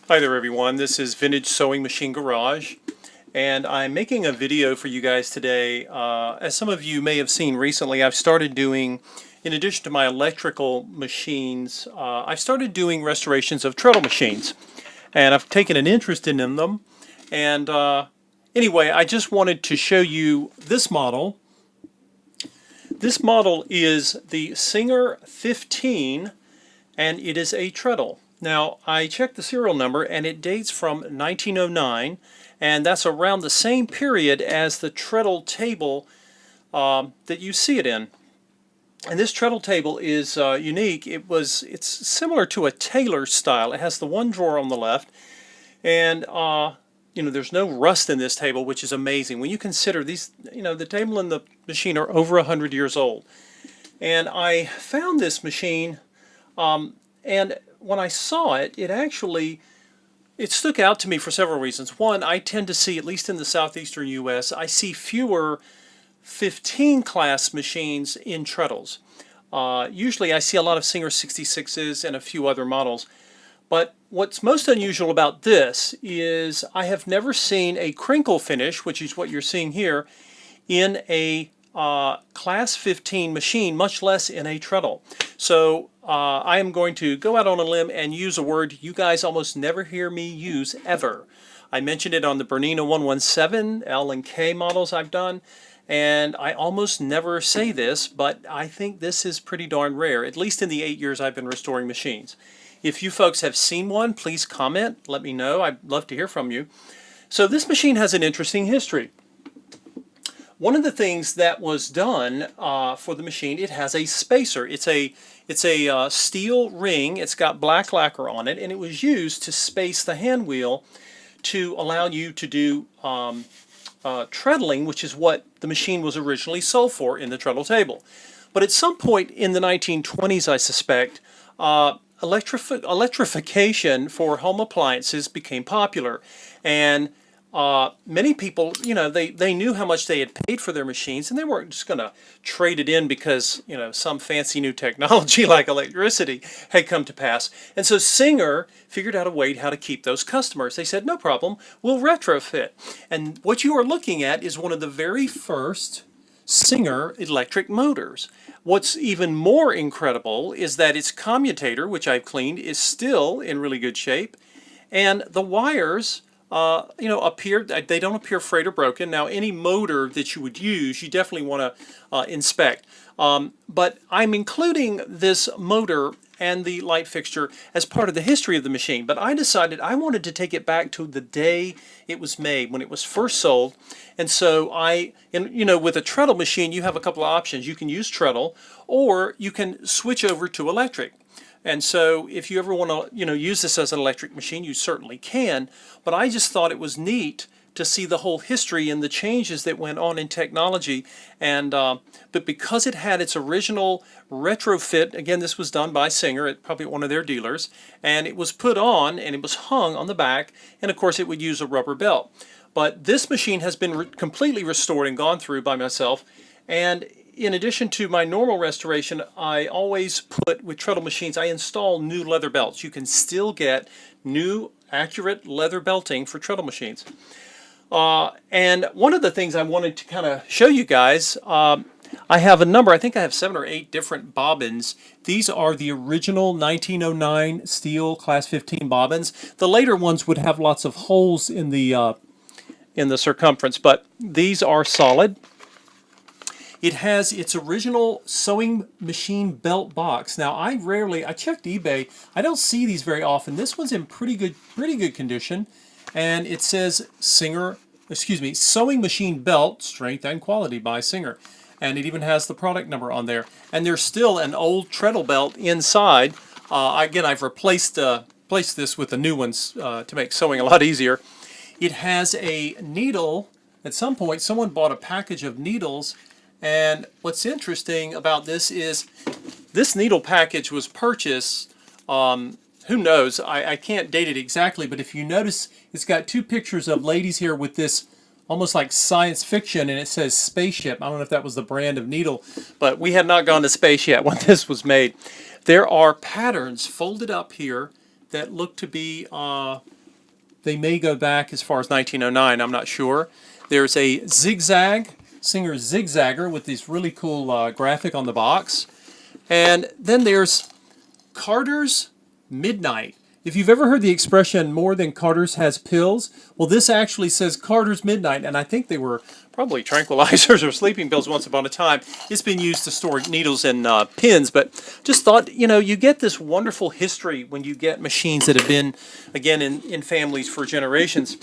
Hi there everyone, this is Vintage Sewing Machine Garage and I'm making a video for you guys today. As some of you may have seen recently, I've started doing, in addition to my electrical machines, I've started doing restorations of treadle machines, and I've taken an interest in them. And anyway, I just wanted to show you this model. This model is the Singer 15 and it is a treadle. Now, I checked the serial number and it dates from 1909, and that's around the same period as the treadle table that you see it in. And this treadle table is unique. It's similar to a tailor style. It has the one drawer on the left, and there's no rust in this table, which is amazing. When you consider these, the table and the machine are over 100 years old. And I found this machine, and when I saw it, it stuck out to me for several reasons. One, I tend to see, at least in the southeastern U.S., I see fewer 15 class machines in treadles. Usually I see a lot of Singer 66s and a few other models. But what's most unusual about this is I have never seen a crinkle finish, which is what you're seeing here, in a class 15 machine, much less in a treadle. So I am going to go out on a limb and use a word you guys almost never hear me use ever. I mentioned it on the Bernina 117 L and K models I've done, and I almost never say this, but I think this is pretty darn rare, at least in the 8 years I've been restoring machines. If you folks have seen one, please comment, let me know. I'd love to hear from you. So this machine has an interesting history. One of the things that was done for the machine, it has a spacer. It's a steel ring. It's got black lacquer on it, and it was used to space the hand wheel to allow you to do treadling, which is what the machine was originally sold for in the treadle table. But at some point in the 1920s, I suspect, electrification for home appliances became popular, and many people, they knew how much they had paid for their machines, and they weren't just going to trade it in because, some fancy new technology like electricity had come to pass. And so Singer figured out a way how to keep those customers. They said, no problem, we'll retrofit. And what you are looking at is one of the very first Singer electric motors. What's even more incredible is that its commutator, which I've cleaned, is still in really good shape, and the wires they don't appear frayed or broken. Now, any motor that you would use, you definitely want to inspect. But I'm including this motor and the light fixture as part of the history of the machine. But I decided I wanted to take it back to the day it was made, when it was first sold. And so with a treadle machine, you have a couple of options. You can use treadle, or you can switch over to electric. And so if you ever want to, use this as an electric machine, you certainly can. But I just thought it was neat to see the whole history and the changes that went on in technology. And but because it had its original retrofit, again, this was done by Singer at probably one of their dealers, and it was put on and it was hung on the back, and of course it would use a rubber belt. But this machine has been completely restored and gone through by myself. And in addition to my normal restoration, I always put, with treadle machines, I install new leather belts. You can still get new, accurate leather belting for treadle machines. And one of the things I wanted to kind of show you guys, I have a number, I think I have 7 or 8 different bobbins. These are the original 1909 steel class 15 bobbins. The later ones would have lots of holes in the circumference, but these are solid. It has its original sewing machine belt box. Now, I checked eBay. I don't see these very often. This one's in pretty good condition, and it says sewing machine belt, strength and quality by Singer. And it even has the product number on there. And there's still an old treadle belt inside. Again, I've replaced this with the new ones to make sewing a lot easier. It has a needle. At some point, someone bought a package of needles. And what's interesting about this is this needle package was purchased, who knows, I can't date it exactly, but if you notice, it's got 2 pictures of ladies here with this almost like science fiction, and it says spaceship. I don't know if that was the brand of needle, but we had not gone to space yet when this was made. There are patterns folded up here that look to be they may go back as far as 1909, I'm not sure. There's a zigzag, Singer Zigzagger with this really cool graphic on the box. And then there's Carter's Midnight. If you've ever heard the expression more than Carter's has pills, well, this actually says Carter's Midnight, and I think they were probably tranquilizers or sleeping pills once upon a time. It's been used to store needles and pins, but just thought, you know, you get this wonderful history when you get machines that have been, again, in families for generations.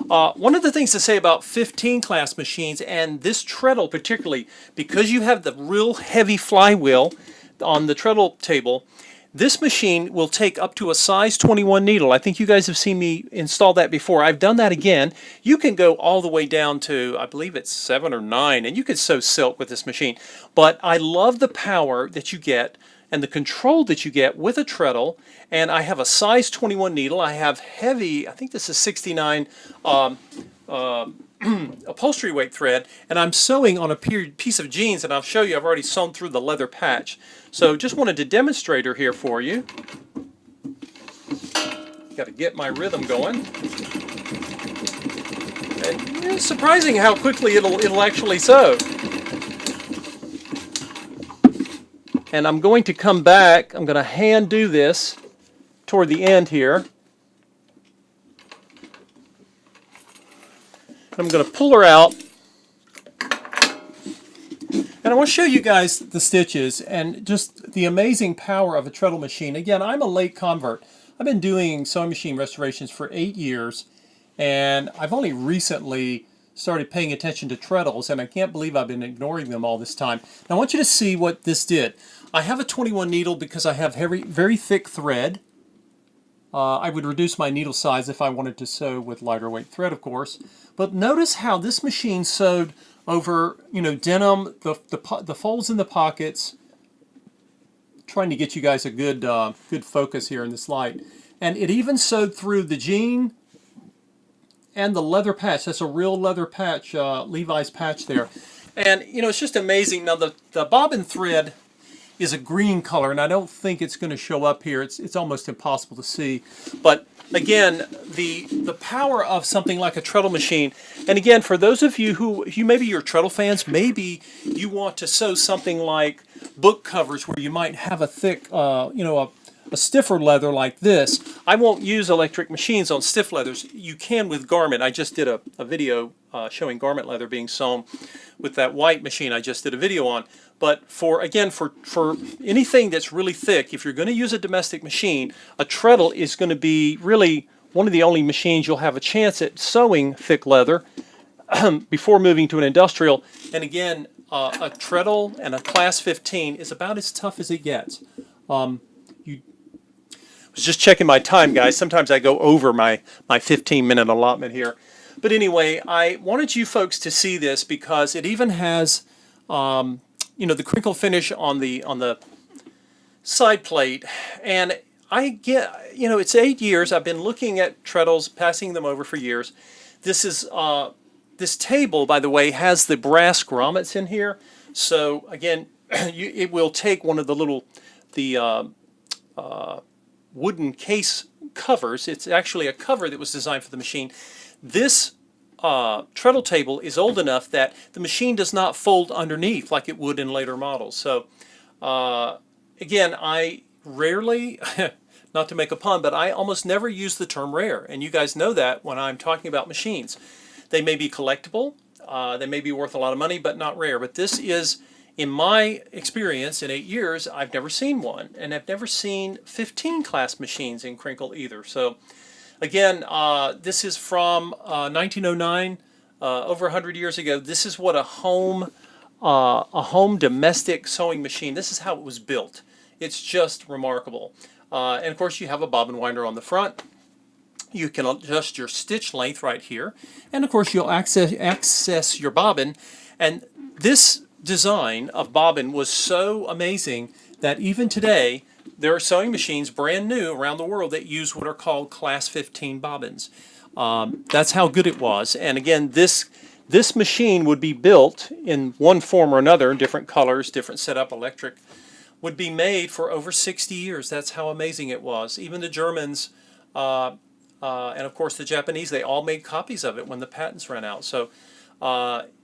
One of the things to say about 15 class machines, and this treadle particularly, because you have the real heavy flywheel on the treadle table, this machine will take up to a size 21 needle. I think you guys have seen me install that before. I've done that again. You can go all the way down to, I believe it's 7 or 9, and you can sew silk with this machine. But I love the power that you get and the control that you get with a treadle. And I have a size 21 needle. I have heavy, I think this is 69 upholstery weight thread, and I'm sewing on a piece of jeans, and I'll show you I've already sewn through the leather patch. So just wanted to demonstrate her here for you. Got to get my rhythm going. And it's surprising how quickly it'll actually sew. And I'm going to come back, I'm going to hand do this toward the end here. I'm going to pull her out, and I want to show you guys the stitches and just the amazing power of a treadle machine. Again, I'm a late convert. I've been doing sewing machine restorations for 8 years, and I've only recently started paying attention to treadles, and I can't believe I've been ignoring them all this time. Now I want you to see what this did. I have a 21 needle because I have very thick thread. I would reduce my needle size if I wanted to sew with lighter weight thread, of course. But notice how this machine sewed over, you know, denim, the folds in the pockets. Trying to get you guys a good focus here in this light. And it even sewed through the jean and the leather patch. That's a real leather patch, Levi's patch there. And, you know, it's just amazing. Now, the bobbin thread is a green color, and I don't think it's going to show up here. It's almost impossible to see. But again, the power of something like a treadle machine, and again, for those of you who maybe you're treadle fans, maybe you want to sew something like book covers where you might have a thick, you know, a stiffer leather like this. I won't use electric machines on stiff leathers. You can with garment. I just did a video showing garment leather being sewn with that white machine I just did a video on. But for anything that's really thick, if you're going to use a domestic machine, a treadle is going to be really one of the only machines you'll have a chance at sewing thick leather before moving to an industrial. And again, a treadle and a class 15 is about as tough as it gets. I was just checking my time, guys. Sometimes I go over my 15-minute allotment here. But anyway, I wanted you folks to see this because it even has you know, the crinkle finish on the side plate, and I get, you know, it's 8 years. I've been looking at treadles, passing them over for years. This is this table, by the way, has the brass grommets in here. So again, it will take one of the little wooden case covers. It's actually a cover that was designed for the machine. This treadle table is old enough that the machine does not fold underneath like it would in later models. So again, I rarely, not to make a pun, but I almost never use the term rare, and you guys know that when I'm talking about machines. They may be collectible, they may be worth a lot of money, but not rare. But this is, in my experience in 8 years, I've never seen one, and I've never seen 15 class machines in crinkle either. So again, this is from 1909, over 100 years ago. This is what a home domestic sewing machine, this is how it was built. It's just remarkable. And of course you have a bobbin winder on the front. You can adjust your stitch length right here. And of course you'll access your bobbin. And this design of bobbin was so amazing that even today there are sewing machines brand new around the world that use what are called class 15 bobbins. That's how good it was. And again, this machine would be built in one form or another, different colors, different setup, electric, would be made for over 60 years. That's how amazing it was. Even the Germans and of course the Japanese, they all made copies of it when the patents ran out. So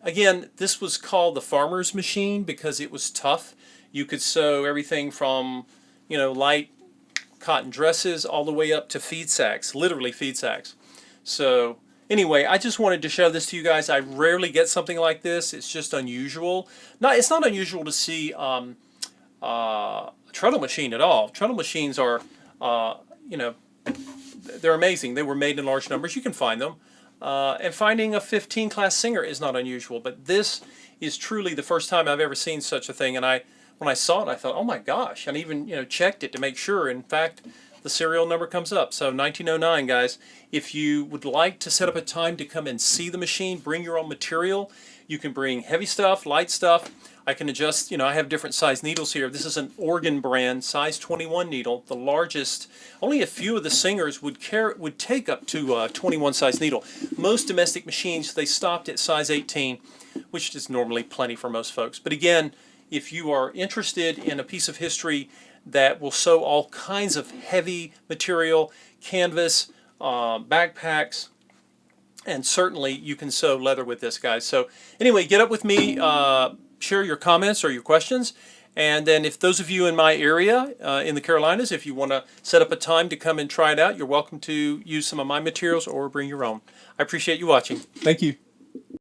again, this was called the farmer's machine because it was tough. You could sew everything from, light cotton dresses all the way up to feed sacks, literally feed sacks. So anyway, I just wanted to show this to you guys. I rarely get something like this. It's just unusual. It's not unusual to see a treadle machine at all. Treadle machines are, they're amazing. They were made in large numbers. You can find them. And finding a 15 class Singer is not unusual. But this is truly the first time I've ever seen such a thing. And when I saw it, I thought, oh my gosh. And even checked it to make sure. In fact, the serial number comes up. So 1909, guys. If you would like to set up a time to come and see the machine, bring your own material. You can bring heavy stuff, light stuff. I can adjust, I have different size needles here. This is an Organ brand, size 21 needle, the largest. Only a few of the Singers would take up to a 21 size needle. Most domestic machines, they stopped at size 18, which is normally plenty for most folks. But again, if you are interested in a piece of history that will sew all kinds of heavy material, canvas, backpacks, and certainly you can sew leather with this, guys. So anyway, get up with me. Share your comments or your questions, and then if those of you in my area in the Carolinas, if you want to set up a time to come and try it out, you're welcome to use some of my materials or bring your own. I appreciate you watching. Thank you.